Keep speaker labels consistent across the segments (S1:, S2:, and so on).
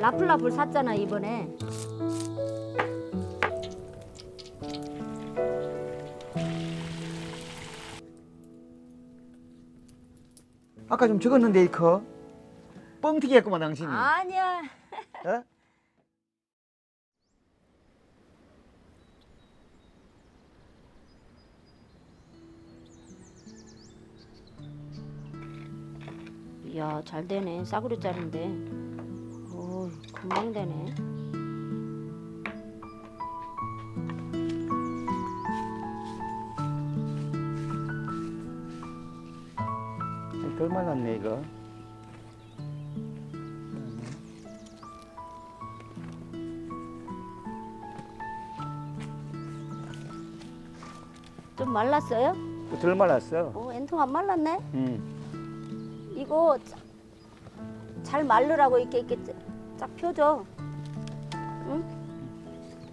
S1: 라플라플 샀잖아 이번에.
S2: 아까 좀 적었는데 이거 뻥튀기 했구만 당신이.
S1: 아니야.
S2: 어?
S1: 이야 잘 되네. 싸구려 짜리인데. 오 금방 되네.
S2: 덜 말랐네 이거.
S1: 좀 말랐어요?
S2: 덜 말랐어.
S1: 엔통 안 말랐네. 이거 잘 말르라고 이렇게 쫙 펴줘. 응?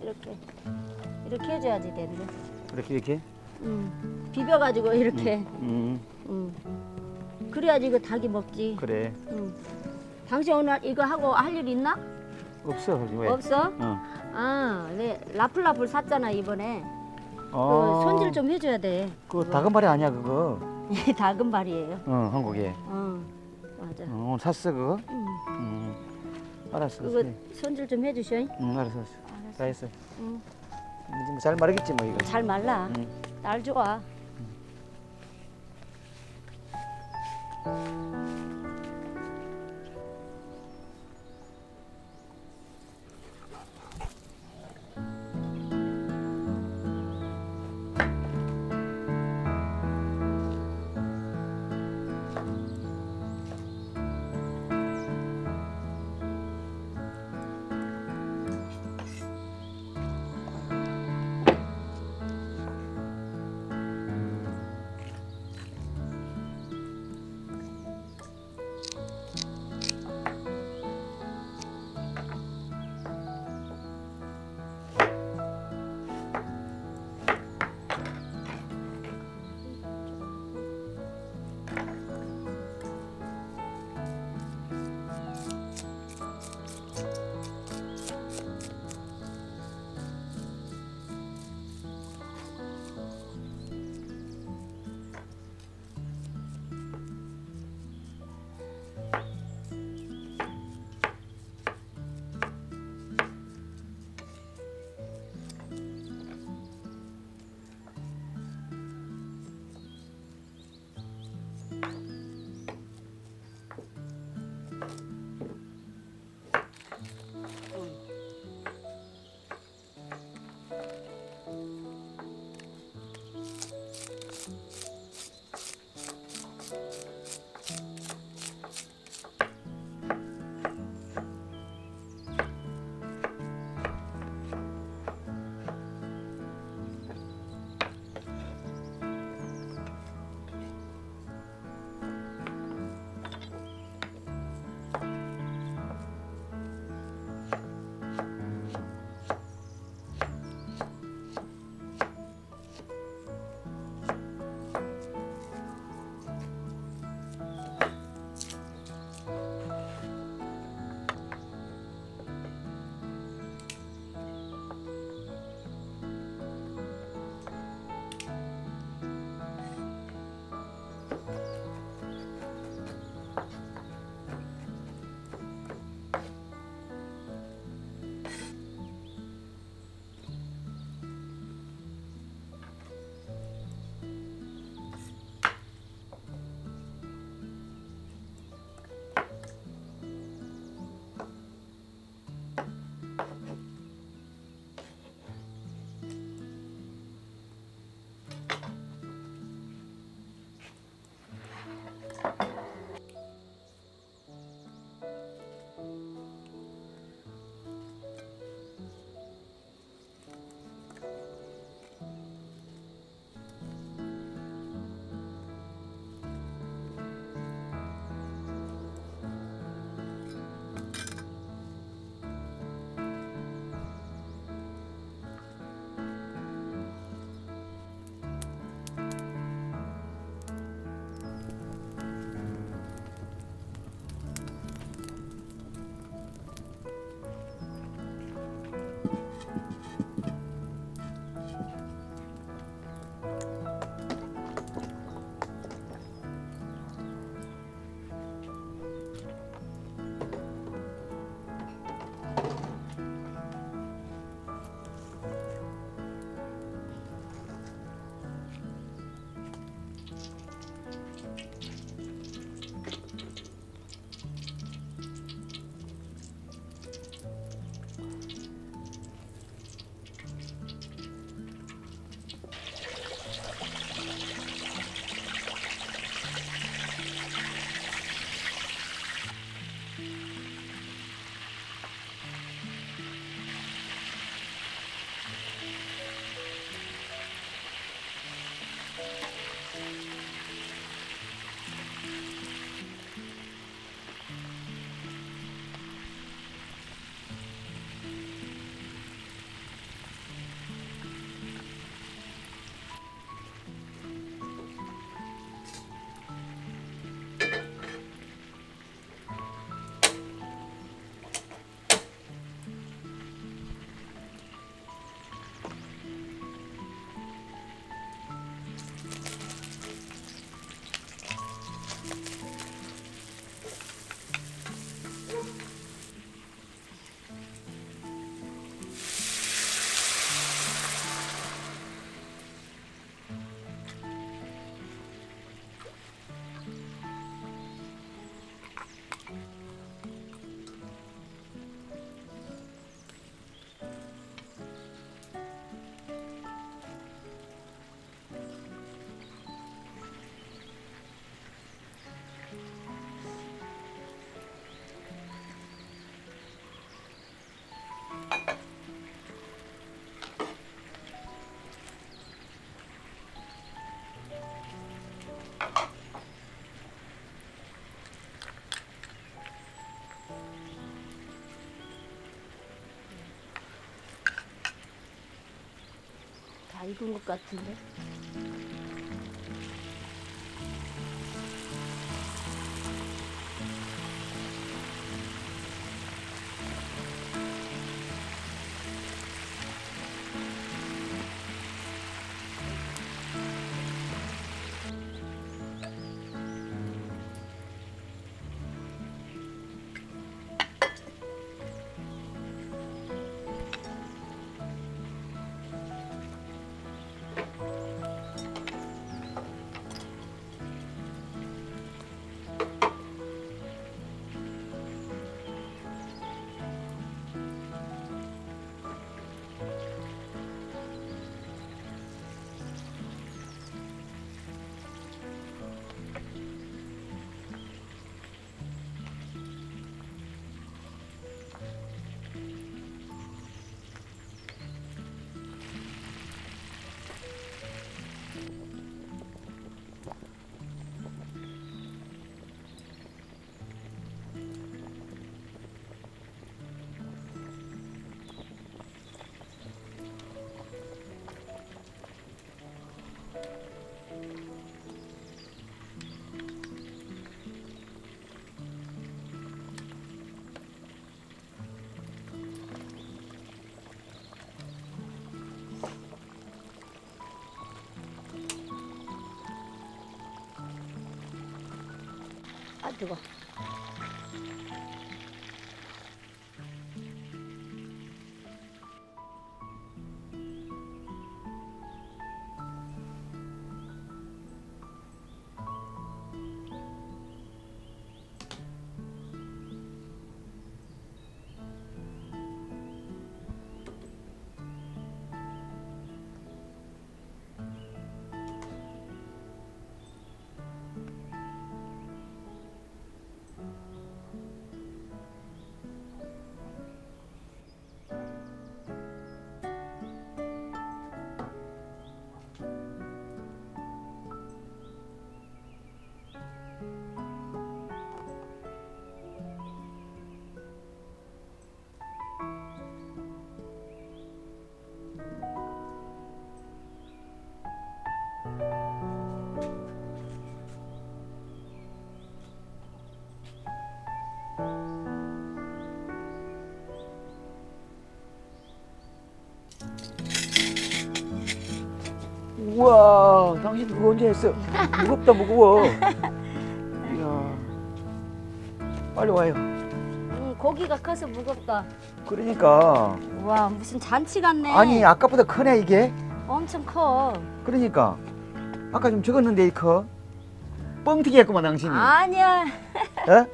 S1: 이렇게 해줘야지 되는데.
S2: 이렇게.
S1: 비벼가지고 이렇게.
S2: 음.
S1: 그래야지 이거 닭이 먹지.
S2: 그래.
S1: 당신 오늘 이거 하고 할 일 있나?
S2: 없어 왜?
S1: 없어?
S2: 어.
S1: 아, 네 라플라플 샀잖아 이번에. 그
S2: 어.
S1: 손질 좀 해줘야 돼.
S2: 그거 다금바리 아니야 그거?
S1: 닭은 발이에요.
S2: 한국에.
S1: 맞아.
S2: 오늘 샀어 그거?
S1: 응.
S2: 알았어.
S1: 그거 손질 좀 해주셔.
S2: 알았어. 다 했어.
S1: 응.
S2: 이제 뭐잘 마르겠지 뭐 이거.
S1: 잘 말라. 날 좋아. 다 익은 것 같은데. 아 뜨거.
S2: 우와, 당신 그거 언제 했어? 무겁다, 무거워. 이야, 빨리 와요.
S1: 고기가 커서 무겁다.
S2: 그러니까.
S1: 와 무슨 잔치 같네.
S2: 아니, 아까보다 크네, 이게.
S1: 엄청 커.
S2: 그러니까. 아까 좀 적었는데, 이 커. 뻥튀기 했구만, 당신이.
S1: 아니야.
S2: 어?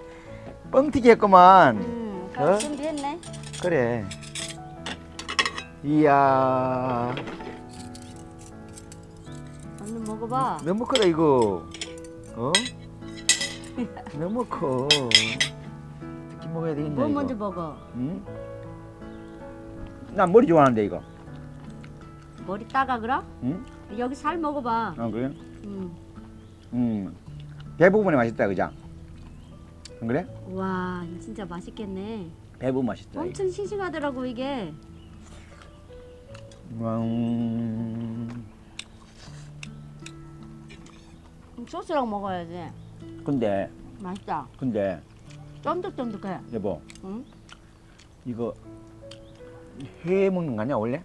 S2: 뻥튀기 했구만. 어?
S1: 준비했네.
S2: 그래. 이야,
S1: 얼른 먹어봐.
S2: 너무 크다, 이거. 어? 너무 커. 특히 먹어야 되겠네.
S1: 뭐
S2: 이거.
S1: 먼저 먹어?
S2: 응? 난 머리 좋아하는데, 이거.
S1: 머리 따가 그럼?
S2: 응?
S1: 여기 살 먹어봐.
S2: 아, 그래?
S1: 응.
S2: 배 부분이 맛있다, 그죠? 안 그래?
S1: 와 진짜 맛있겠네.
S2: 배 부분 맛있다.
S1: 엄청 싱싱하더라고 이게. 소스랑 먹어야지.
S2: 근데
S1: 맛있다. 쫀득쫀득해.
S2: 여보,
S1: 응?
S2: 이거 회 먹는 거 아니야, 원래?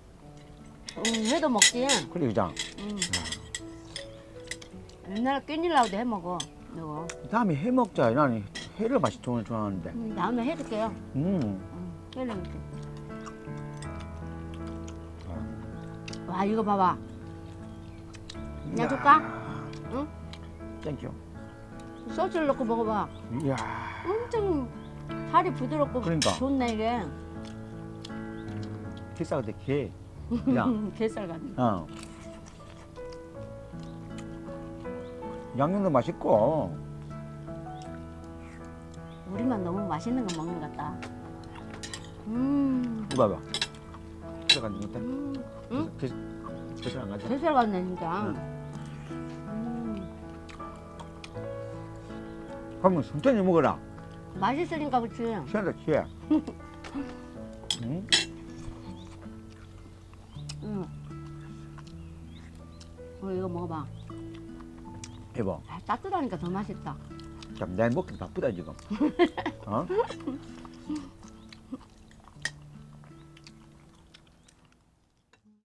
S1: 응, 회도 먹지.
S2: 그래, 그죠?
S1: 응. 옛날에 깻잎라고도 해 먹어. 이거.
S2: 다음에 회 먹자. 나는 회를 맛이 좋아하는데.
S1: 다음에 해줄게요. 응, 해줄게. 와 이거 봐봐. 그냥 줄까? 응?
S2: 땡큐.
S1: 소스를 넣고 먹어봐.
S2: 이야.
S1: 엄청 살이 부드럽고
S2: 그러니까.
S1: 좋네 이게.
S2: 비싸 근데 게. 야.
S1: 게살 같네.
S2: 어. 양념도 맛있고.
S1: 우리만 너무 맛있는 거 먹는 것 같다.
S2: 이거 봐봐. 들어간 거 있다.
S1: 응?
S2: 게살 안 가져?
S1: 게살 같네 진짜.
S2: 그러면 천천히 먹어라.
S1: 맛있으니까 그렇지.
S2: 취한다, 취해. 응?
S1: 응. 먹어봐.
S2: 여보,
S1: 아, 따뜻하니까 더 맛있다.
S2: 참 내일 먹기 바쁘다 지금. 어?